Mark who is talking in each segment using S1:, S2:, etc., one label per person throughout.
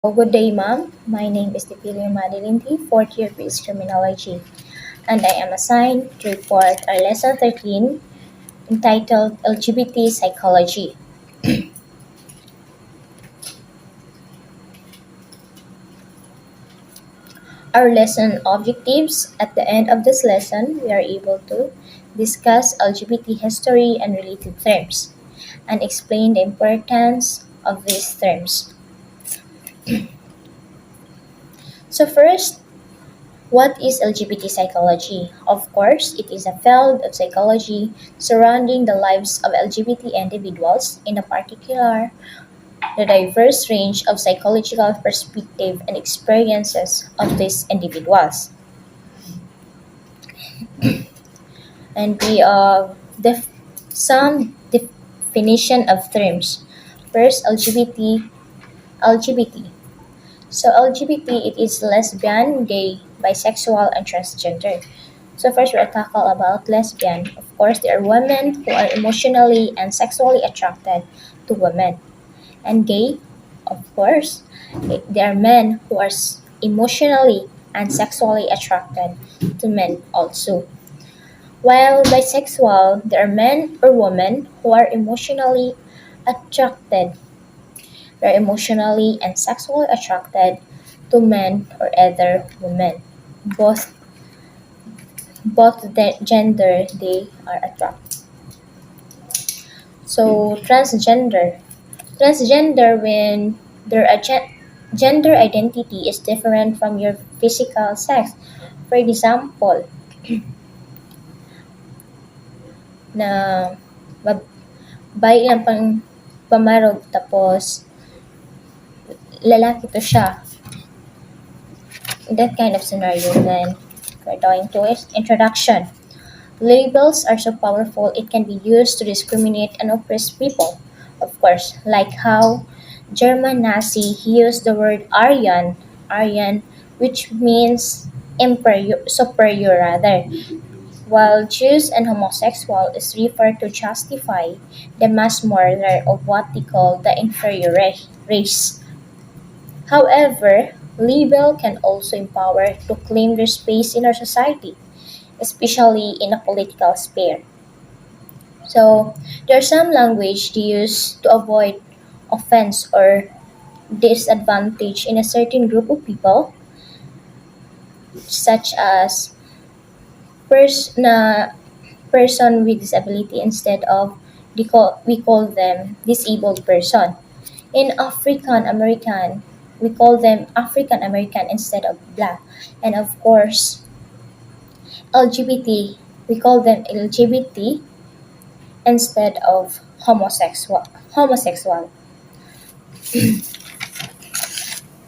S1: Good day, ma'am. My name is Dipilio Madilinti, fourth year BS Criminology, and I am assigned to report our lesson 13 entitled LGBT Psychology. Our lesson objectives: at the end of this lesson, we are able to discuss LGBT history and related terms and explain the importance of these terms. So, first, what is LGBT psychology? Of course, it is a field of psychology surrounding the lives of LGBT individuals, in a particular, the diverse range of psychological perspective and experiences of these individuals. And we some definition of terms. First, LGBT. So LGBT, it is lesbian, gay, bisexual, and transgender. So first we'll tackle about lesbian. Of course, they are women who are emotionally and sexually attracted to women. And gay, of course, they are men who are emotionally and sexually attracted to men also. While bisexual, they are men or women who are attracted, emotionally and sexually attracted to men or other women. Both both the gender they are attracted. So transgender when their gender identity is different from your physical sex. For example, na babae lang pamarog tapos lalaki to siya. In that kind of scenario, then we're going to introduction. Labels are so powerful it can be used to discriminate and oppress people. Of course, like how German Nazi used the word Aryan, which means superior rather, while Jews and homosexual is referred to justify the mass murder of what they call the inferior race. However, label can also empower to claim their space in our society, especially in a political sphere. So there's some language they use to avoid offense or disadvantage in a certain group of people, such as na person with disability instead of we call them disabled person. In African American, we call them African American instead of black. And of course, LGBT, we call them LGBT instead of homosexual.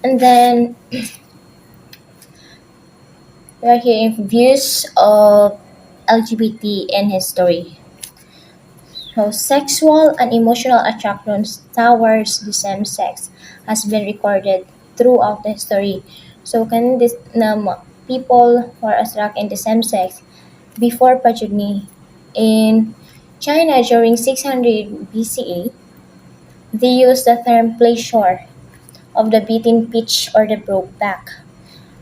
S1: And then we are here in views of LGBT in history. So sexual and emotional attractions towards the same sex has been recorded throughout the history. So can this people who are attracted in the same sex before progeny in China during 600 BCE, they used the term pleasure of the beaten pitch or the broke back.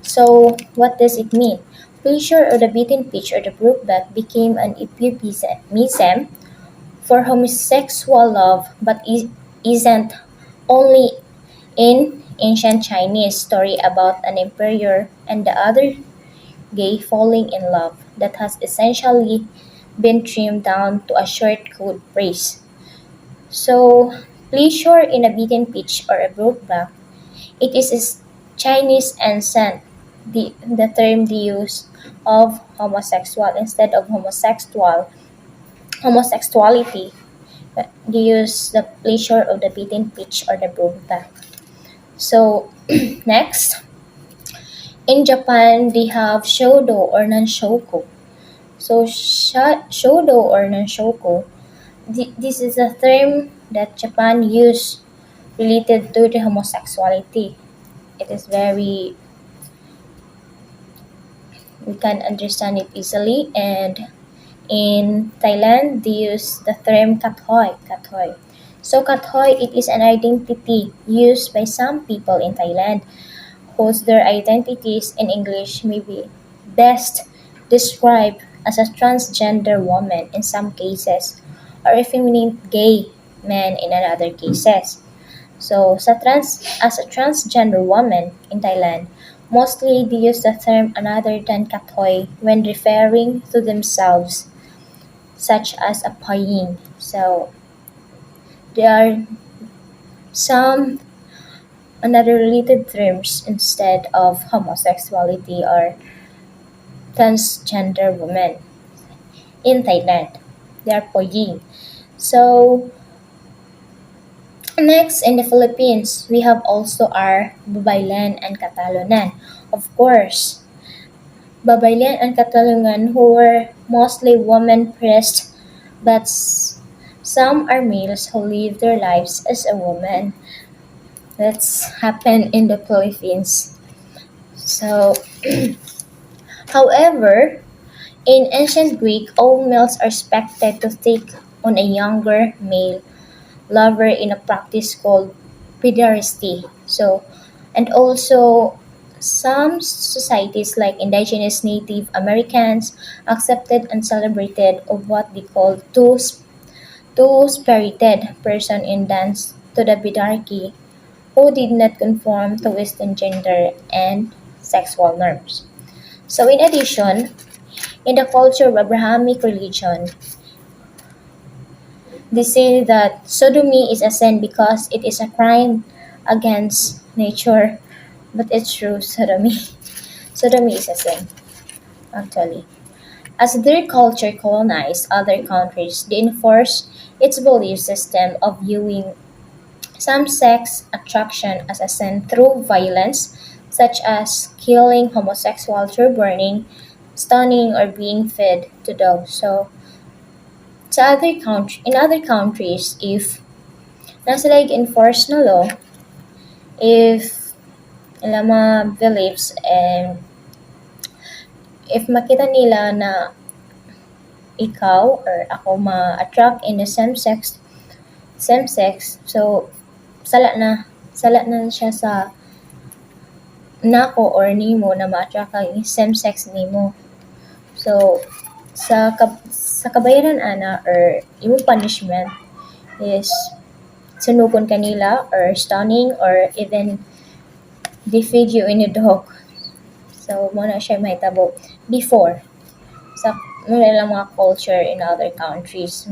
S1: So, what does it mean? Pleasure or the beaten pitch or the broke back became an euphemism for homosexual love, but isn't only in ancient Chinese story about an emperor and the other gay falling in love that has essentially been trimmed down to a short code phrase. So, pleasure in a beaten pitch or a broke back, it is Chinese ancient, the term they use of homosexual instead of homosexuality. They use the pleasure of the beaten pitch or the broke back. So, next, in Japan, they have shodo or non-shoko. So, shodo or non-shoko, this is a term that Japan used related to the homosexuality. It is very, we can understand it easily, and in Thailand they use the term kathoy. So Kathoy, it is an identity used by some people in Thailand whose their identities in English may be best described as a transgender woman in some cases or effeminate gay man in other cases. So as a transgender woman in Thailand, mostly they use the term another than Kathoy when referring to themselves, such as a paying. So there are some another related terms instead of homosexuality or transgender women in Thailand. They are poying. So next in the Philippines, we have also our Babaylan and Catalonan. Of course, Babaylan and Catalungan who were mostly women priests, but some are males who live their lives as a woman. That's happened in the Philippines. So, however, in ancient Greek, all males are expected to take on a younger male lover in a practice called pederasty. So, and also some societies like indigenous Native Americans accepted and celebrated of what they call two-spirited person in dance to the bidarchy who did not conform to Western gender and sexual norms. So in addition, in the culture of Abrahamic religion, they say that sodomy is a sin because it is a crime against nature, but it's true, sodomy. Sodomy is a sin, actually. As their culture colonized other countries, they enforced its belief system of viewing some sex attraction as a sin through violence, such as killing homosexual through burning, stoning, or being fed to dogs. So, in other countries, if nasa like enforced na law, if ilang mga beliefs and if makita nila na ikaw or ako ma-attract in the same sex, so sala na siya sa nako or nimo na ma-attract kag same sex nimo. So sa kabayaran ana or imong punishment is sunugon kanila or stunning or even defeat you in a dog. So mo na siya mahitabo before sa ilang mga culture in other countries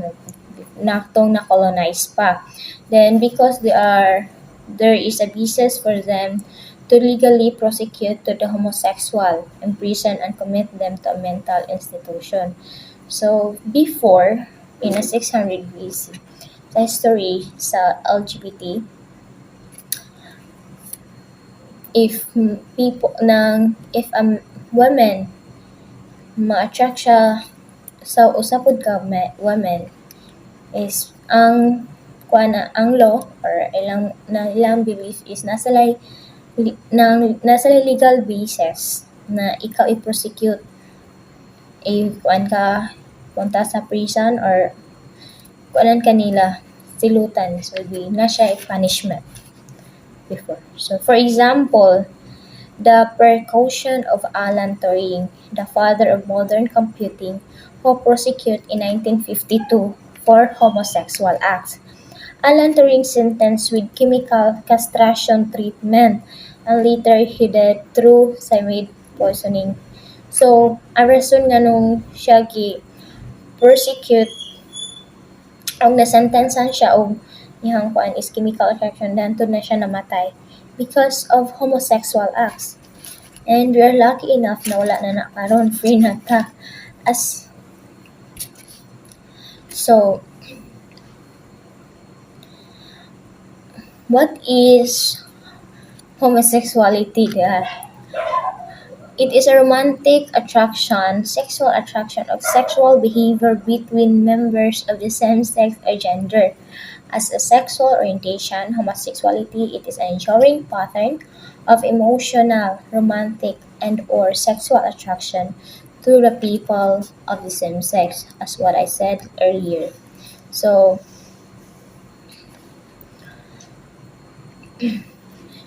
S1: na colonize pa. Then because there is a basis for them to legally prosecute to the homosexual, imprison and commit them to a mental institution. So before in a 600 BC, sa history sa LGBT, if a woman ma-attract siya sa usapod ka woman is ang law or ilang belief is nasa lay legal basis na ikaw i-prosecute kuan ka punta sa prison or kuanan kanila silutan so di na siya punishment before. So for example, the precaution of Alan Turing, the father of modern computing, who prosecuted in 1952 for homosexual acts. Alan Turing sentenced with chemical castration treatment and later he died through cyanide poisoning. So, ang rason nga nung siya persecute ang nasentensan siya og ihang kuan is chemical attraction dantud na siya namatay because of homosexual acts. And we are lucky enough na wala na karon free na ta. So what is homosexuality? It is a romantic attraction, sexual attraction of sexual behavior between members of the same sex or gender. As a sexual orientation, homosexuality it is an enduring pattern of emotional, romantic, and or sexual attraction to the people of the same sex, as what I said earlier. So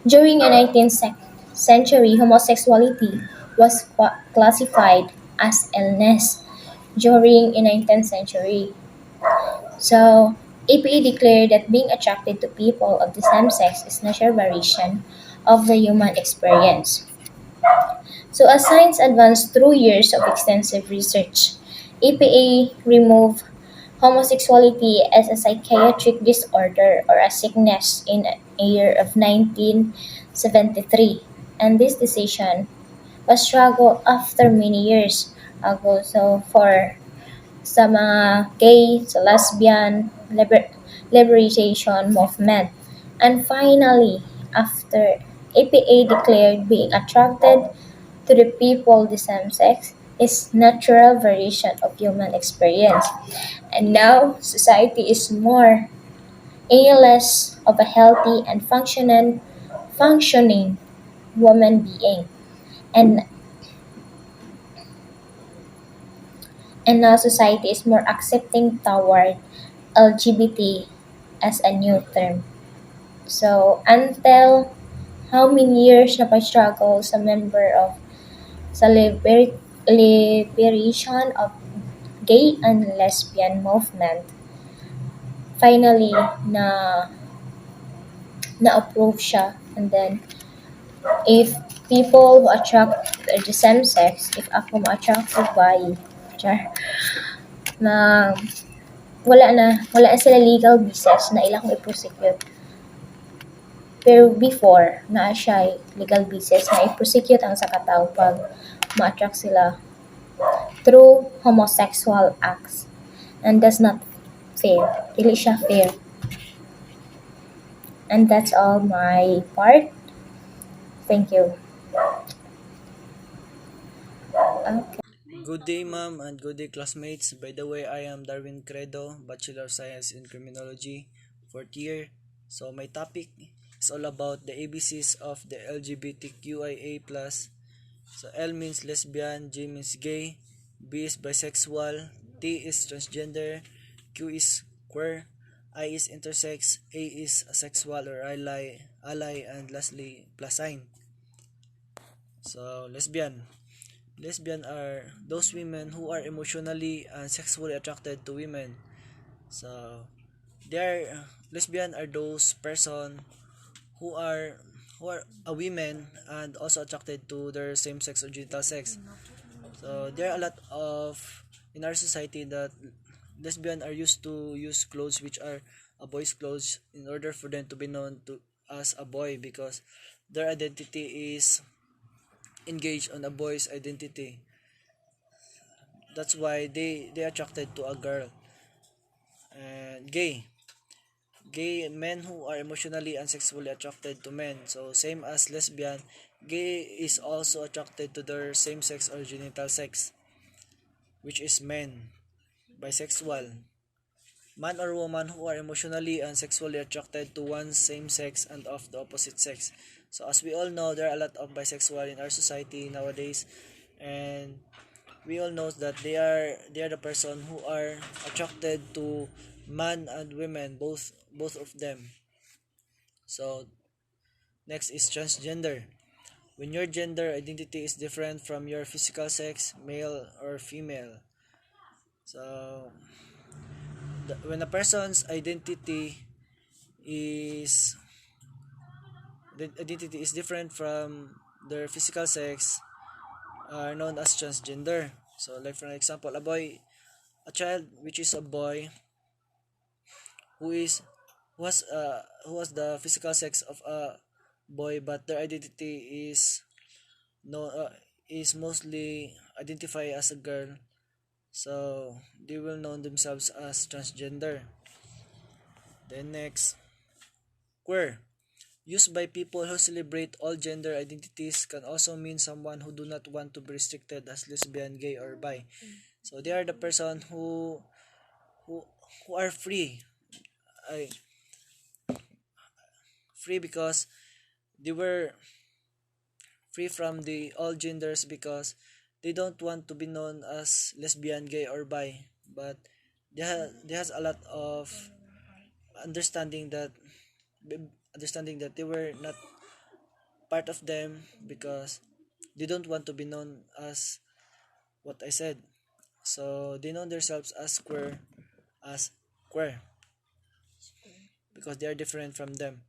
S1: During the 19th century, homosexuality was classified as illness during the 19th century. So, APA declared that being attracted to people of the same sex is natural variation of the human experience. So, as science advanced through years of extensive research, APA removed homosexuality as a psychiatric disorder or a sickness in a year of 1973. And this decision was struggled after many years ago. So, for sa mga gay, sa lesbian, liberation movement. And finally, after APA declared being attracted to the people the same sex is natural variation of human experience. And now society is more any less of a healthy and functioning woman being. And and now society is more accepting toward LGBT as a new term. So, until how many years na pa-struggle sa member of sa liberation of gay and lesbian movement, finally na-approve siya. And then, if people who attract the same sex, if ako ma-attract ko by, char, na wala na sila legal basis na ilang i-prosecute. Pero before, naa siya legal basis na i-prosecute ang sa katao pag ma-attract sila through homosexual acts. And that's not fair. Dili siya fair. And that's all my part. Thank you. Okay.
S2: Good day, ma'am, and good day, classmates. By the way, I am Darwin Credo, Bachelor of Science in Criminology, fourth year. So, my topic is all about the ABCs of the LGBTQIA+. So, L means lesbian, G means gay, B is bisexual, T is transgender, Q is queer, I is intersex, A is asexual or ally, and lastly, plus sign. So, lesbian. Lesbian are those women who are emotionally and sexually attracted to women. So, they are lesbian are those person who are who are a women and also attracted to their same sex or genital sex. So, there are a lot of in our society that lesbian are used to use clothes which are a boy's clothes in order for them to be known to as a boy because their identity is engaged on a boy's identity. That's why they attracted to a girl. And gay men who are emotionally and sexually attracted to men, so same as lesbian, gay is also attracted to their same sex or genital sex, which is men. Bisexual, man or woman who are emotionally and sexually attracted to one's same sex and of the opposite sex. So as we all know, there are a lot of bisexual in our society nowadays, and we all know that they are the person who are attracted to man and women, both of them. So next is transgender. When your gender identity is different from your physical sex, male or female. So when a person's is identity is different from their physical sex are known as transgender. So like for example, a child which is a boy who is who has the physical sex of a boy but their identity no is mostly identify as a girl, so they will know themselves as transgender. Then next, queer, used by people who celebrate all gender identities, can also mean someone who do not want to be restricted as lesbian, gay, or bi. So they are the person who who are free, I free because they were free from the all genders because they don't want to be known as lesbian, gay, or bi, but they has a lot of understanding that understanding that they were not part of them because they don't want to be known as what I said. So they know themselves as queer because they are different from them.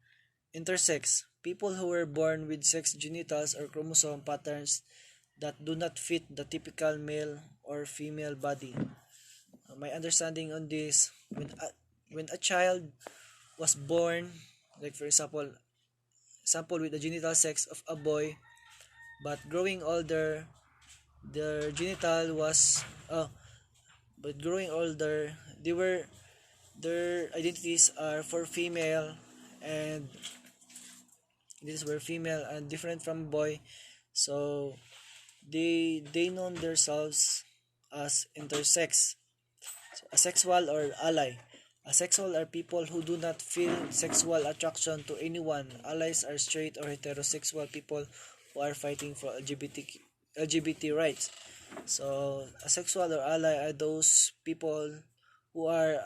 S2: Intersex, people who were born with sex genitals or chromosome patterns that do not fit the typical male or female body. My understanding on this, when a child was born, like for example with the genital sex of a boy, but growing older, their genital was, but growing older, they were their identities are for female, and these were female and different from boy. So they know themselves as intersex, asexual or ally. Asexual are people who do not feel sexual attraction to anyone. Allies are straight or heterosexual people who are fighting for LGBT rights. So asexual or ally are those people who are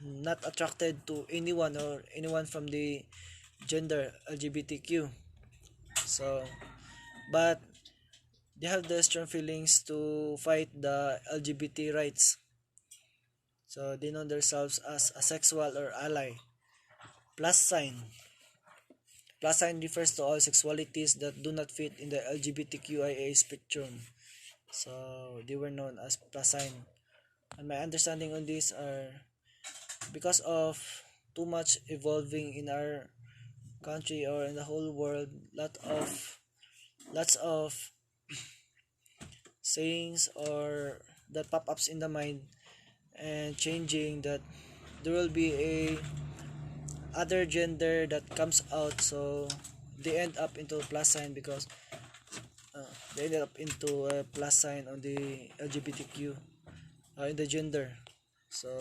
S2: not attracted to anyone or anyone from the gender LGBTQ. So, but they have the strong feelings to fight the LGBT rights. So they know themselves as asexual or ally. Plus sign. Plus sign refers to all sexualities that do not fit in the LGBTQIA spectrum. So they were known as plus sign. And my understanding on this are because of too much evolving in our country or in the whole world, lots of sayings or that pop ups in the mind and changing that there will be a other gender that comes out, so they end up into a plus sign because they ended up into a plus sign on the LGBTQ in the gender. So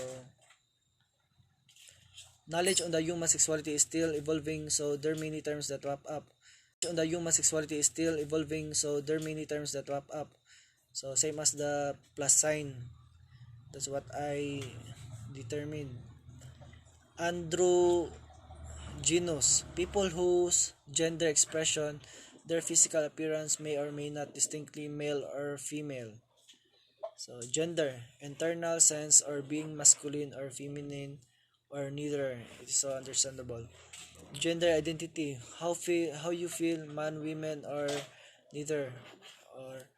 S2: knowledge on the human sexuality is still evolving, so there are many terms that wrap up. On the human sexuality is still evolving, so there are many terms that wrap up. So same as the plus sign. That's what I determined. Andrew Genus, people whose gender expression, their physical appearance may or may not distinctly male or female. So gender, internal sense or being masculine or feminine or neither. It is so understandable. Gender identity, how you feel, man, women or neither, or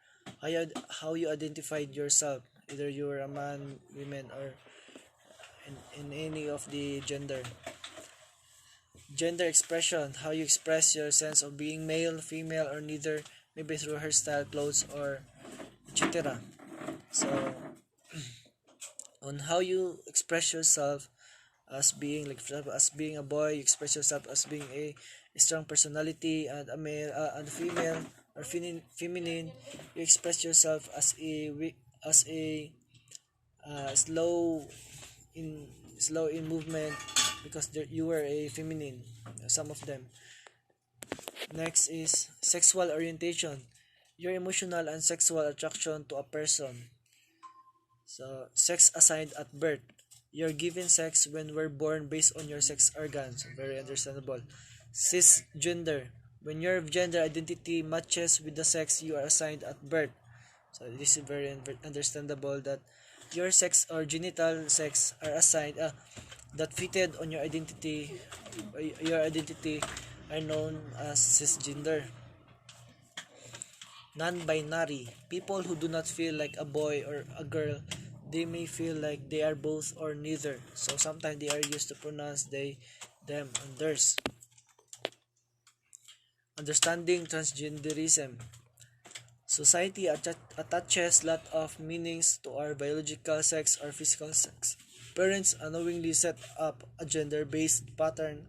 S2: how you identified yourself, either you are a man, women or in any of the gender. Gender expression, how you express your sense of being male, female, or neither, maybe through hairstyle, clothes, or etc. So, on how you express yourself as being, like for example, as being a boy, you express yourself as being a strong personality, and a male, and a female or feminine, you express yourself as a in slow in movement because you were a feminine, some of them. Next is sexual orientation, your emotional and sexual attraction to a person. So sex assigned at birth, you're given sex when we're born based on your sex organs. Very understandable. Cisgender, when your gender identity matches with the sex you are assigned at birth. So this is very understandable that your sex or genital sex are assigned that fitted on your identity are known as cisgender. Non-binary, people who do not feel like a boy or a girl, they may feel like they are both or neither, so sometimes they are used to pronounce they, them, and theirs. Understanding transgenderism, society attaches lot of meanings to our biological sex or physical sex. Parents unknowingly set up a gender-based pattern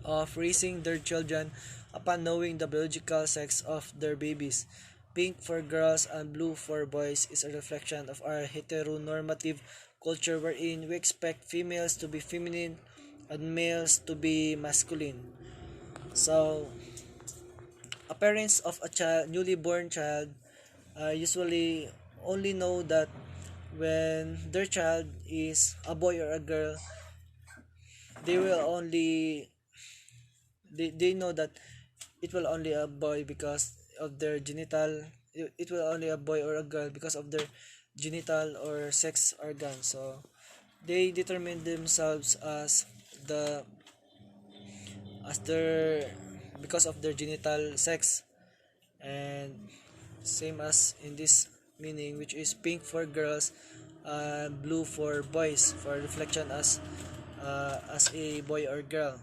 S2: of raising their children upon knowing the biological sex of their babies. Pink for girls and blue for boys is a reflection of our heteronormative culture wherein we expect females to be feminine and males to be masculine. So, a parents of a newly born child usually only know that when their child is a boy or a girl, they will only they know that it will only a boy because of their genital, it will only a boy or a girl because of their genital or sex organ. So they determine themselves the as their because of their genital sex. And same as in this meaning, which is pink for girls and blue for boys, for reflection as a boy or girl.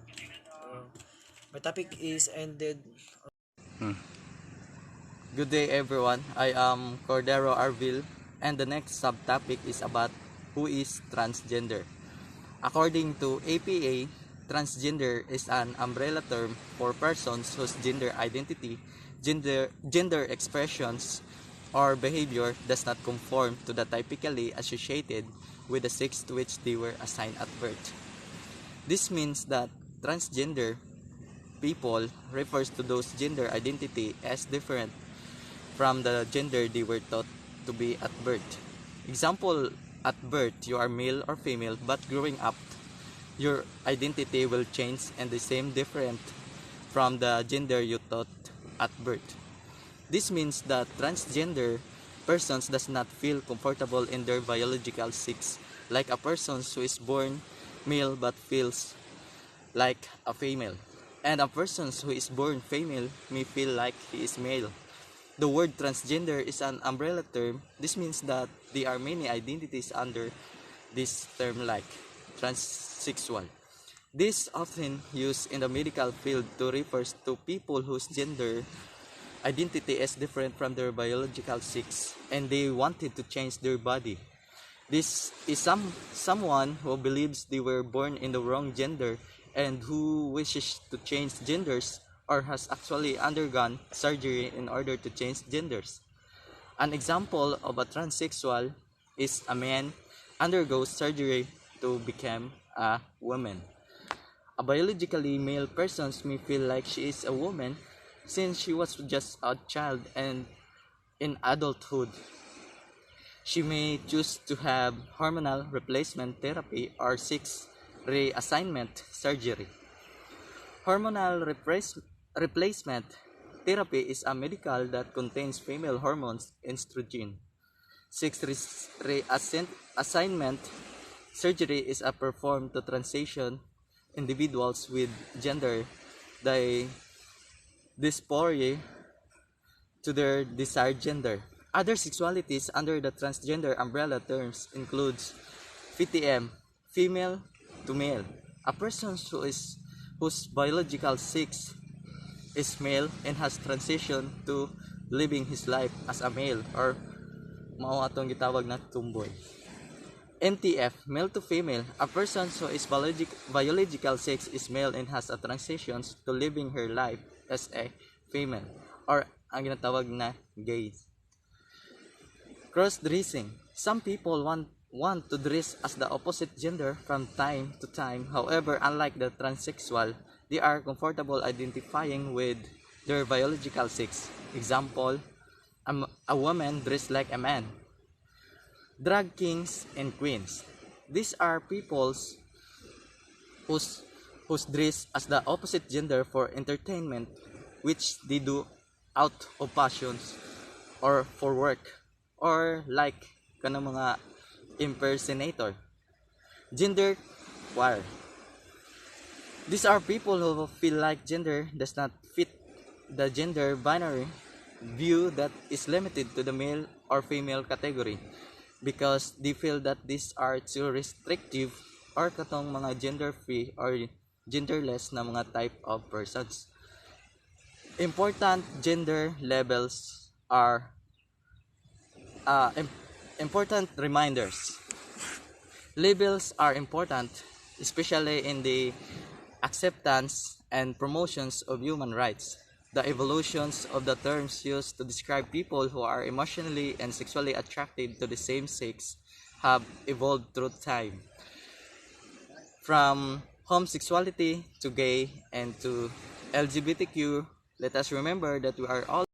S2: My topic is ended.
S3: Good day everyone, I am Cordero Arvil and the next subtopic is about who is transgender. According to APA, transgender is an umbrella term for persons whose gender identity, gender expressions, or behavior does not conform to the typically associated with the sex to which they were assigned at birth. This means that transgender people refers to those gender identity as different from the gender they were taught to be at birth. Example, at birth you are male or female, but growing up your identity will change and the same different from the gender you taught at birth. This means that transgender persons does not feel comfortable in their biological sex, like a person who is born male but feels like a female, and a person who is born female may feel like he is male. The word transgender is an umbrella term. This means that there are many identities under this term, like transsexual. This often used in the medical field to refer to people whose gender identity is different from their biological sex and they wanted to change their body. This is someone who believes they were born in the wrong gender and who wishes to change genders or has actually undergone surgery in order to change genders. An example of a transsexual is a man undergoes surgery to become a woman. A biologically male person may feel like she is a woman since she was just a child, and in adulthood she may choose to have hormonal replacement therapy or sex reassignment surgery. Hormonal replacement therapy is a medical that contains female hormones estrogen. Sex reassignment surgery is a performed to transition individuals with gender dysphoria to their desired gender. Other sexualities under the transgender umbrella terms includes FTM, female to male, a person whose biological sex is male and has transitioned to living his life as a male, or mao atong gitawag na tomboy. MTF, male to female, a person whose biological sex is male and has a transitions to living her life as a female, or ang ginatawag na gay. Cross-dressing. Some people want to dress as the opposite gender from time to time. However, unlike the transsexual, they are comfortable identifying with their biological sex. Example, a woman dressed like a man. Drag kings and queens. These are peoples whose dress as the opposite gender for entertainment, which they do out of passions or for work, or like kanang mga impersonator. Gender choir. These are people who feel like gender does not fit the gender binary view that is limited to the male or female category because they feel that these are too restrictive or katong mga gender free or genderless na mga type of persons. Important gender labels are important reminders. Labels are important, especially in the acceptance and promotions of human rights. The evolutions of the terms used to describe people who are emotionally and sexually attracted to the same sex have evolved through time. From homosexuality to gay and to LGBTQ, let us remember that we are all